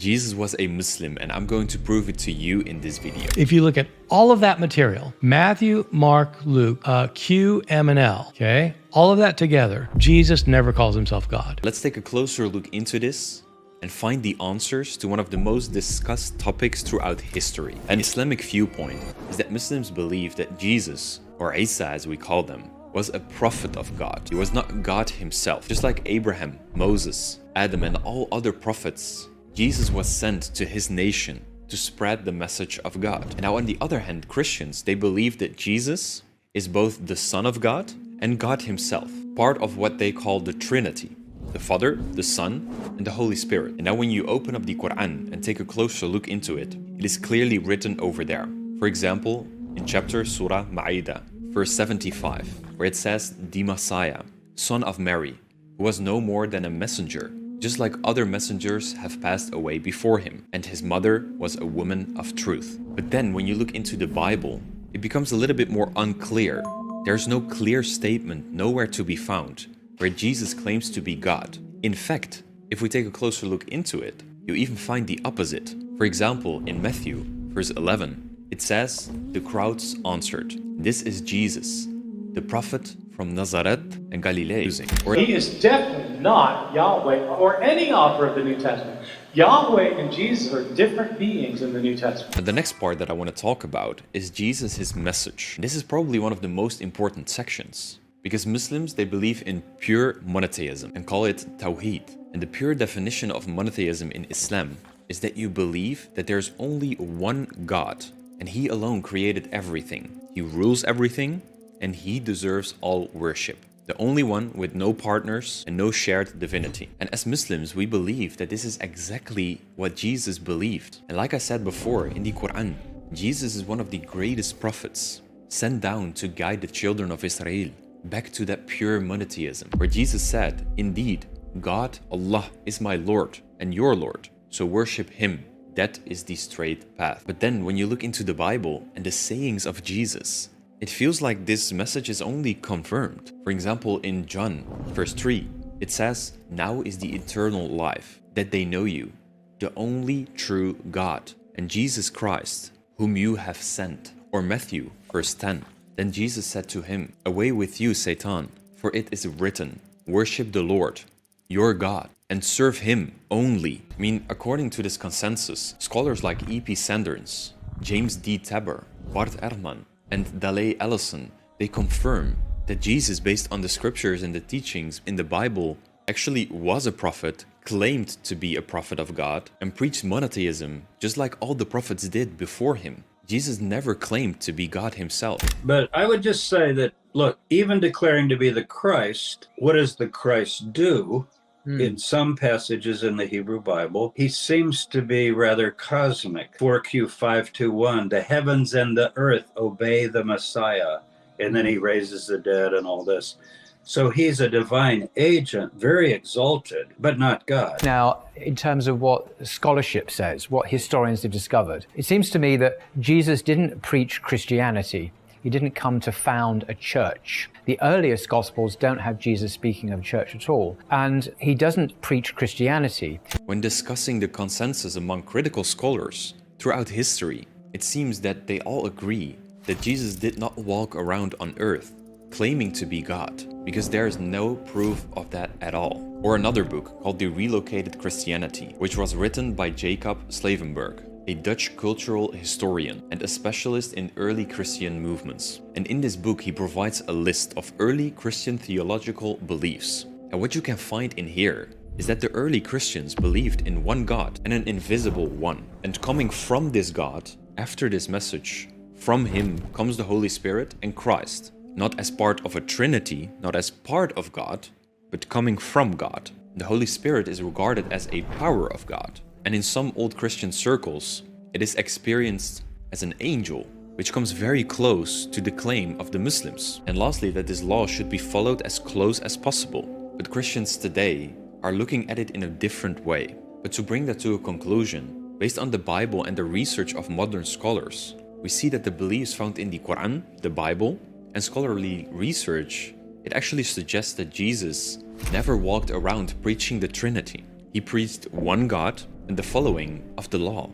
Jesus was a Muslim, and I'm going to prove it to you in this video. If you look at all of that material, Matthew, Mark, Luke, Q, M, and L, okay? All of that together, Jesus never calls himself God. Let's take a closer look into this and find the answers to one of the most discussed topics throughout history. An Islamic viewpoint is that Muslims believe that Jesus, or Isa as we call them, was a prophet of God. He was not God himself. Just like Abraham, Moses, Adam, and all other prophets, Jesus was sent to his nation to spread the message of God. And now on the other hand, Christians, they believe that Jesus is both the Son of God and God himself, part of what they call the Trinity, the Father, the Son, and the Holy Spirit. And now when you open up the Quran and take a closer look into it, it is clearly written over there. For example, in chapter Surah Ma'idah, verse 75, where it says, the Messiah, son of Mary, who was no more than a messenger, just like other messengers have passed away before him, and his mother was a woman of truth. But then when you look into the Bible, it becomes a little bit more unclear. There's no clear statement nowhere to be found where Jesus claims to be God. In fact, if we take a closer look into it, you even find the opposite. For example, in Matthew, verse 11, it says, the crowds answered, this is Jesus, the prophet from Nazareth and Galilee. He is definitely not Yahweh or any author of the New Testament. Yahweh and Jesus are different beings in the New Testament. And the next part that I want to talk about is Jesus, his message. This is probably one of the most important sections, because Muslims, they believe in pure monotheism and call it Tawheed. And the pure definition of monotheism in Islam is that you believe that there's only one God, and he alone created everything. He rules everything, and he deserves all worship. The only one with no partners and no shared divinity. And as Muslims, we believe that this is exactly what Jesus believed. And like I said before, in the Quran, Jesus is one of the greatest prophets sent down to guide the children of Israel back to that pure monotheism, where Jesus said, indeed, God, Allah, is my Lord and your Lord, so worship him. That is the straight path. But then when you look into the Bible and the sayings of Jesus, it feels like this message is only confirmed. For example, in John, verse 3, it says, now is the eternal life, that they know you, the only true God, and Jesus Christ, whom you have sent. Or Matthew, verse 10, then Jesus said to him, away with you, Satan, for it is written, worship the Lord, your God, and serve him only. I mean, according to this consensus, scholars like E.P. Sanders, James D. Tabor, Bart Ehrman, and Dalai Ellison, they confirm that Jesus, based on the scriptures and the teachings in the Bible, actually was a prophet, claimed to be a prophet of God, and preached monotheism, just like all the prophets did before him. Jesus never claimed to be God himself. But I would just say that, look, even declaring to be the Christ, what does the Christ do? In some passages in the Hebrew Bible, he seems to be rather cosmic. 4Q521, the heavens and the earth obey the Messiah. And then he raises the dead and all this. So he's a divine agent, very exalted, but not God. Now, in terms of what scholarship says, what historians have discovered, it seems to me that Jesus didn't preach Christianity. He didn't come to found a church. The earliest Gospels don't have Jesus speaking of church at all. And he doesn't preach Christianity. When discussing the consensus among critical scholars throughout history, it seems that they all agree that Jesus did not walk around on earth claiming to be God, because there is no proof of that at all. Or another book called The Relocated Christianity, which was written by Jacob Slavenberg, a Dutch cultural historian and a specialist in early Christian movements. And in this book, he provides a list of early Christian theological beliefs. And what you can find in here is that the early Christians believed in one God and an invisible one. And coming from this God, after this message, from him comes the Holy Spirit and Christ, not as part of a Trinity, not as part of God, but coming from God. The Holy Spirit is regarded as a power of God. And in some old Christian circles, it is experienced as an angel, which comes very close to the claim of the Muslims. And lastly, that this law should be followed as close as possible. But Christians today are looking at it in a different way. But to bring that to a conclusion, based on the Bible and the research of modern scholars, we see that the beliefs found in the Quran, the Bible, and scholarly research, it actually suggests that Jesus never walked around preaching the Trinity. He preached one God, and the following of the law.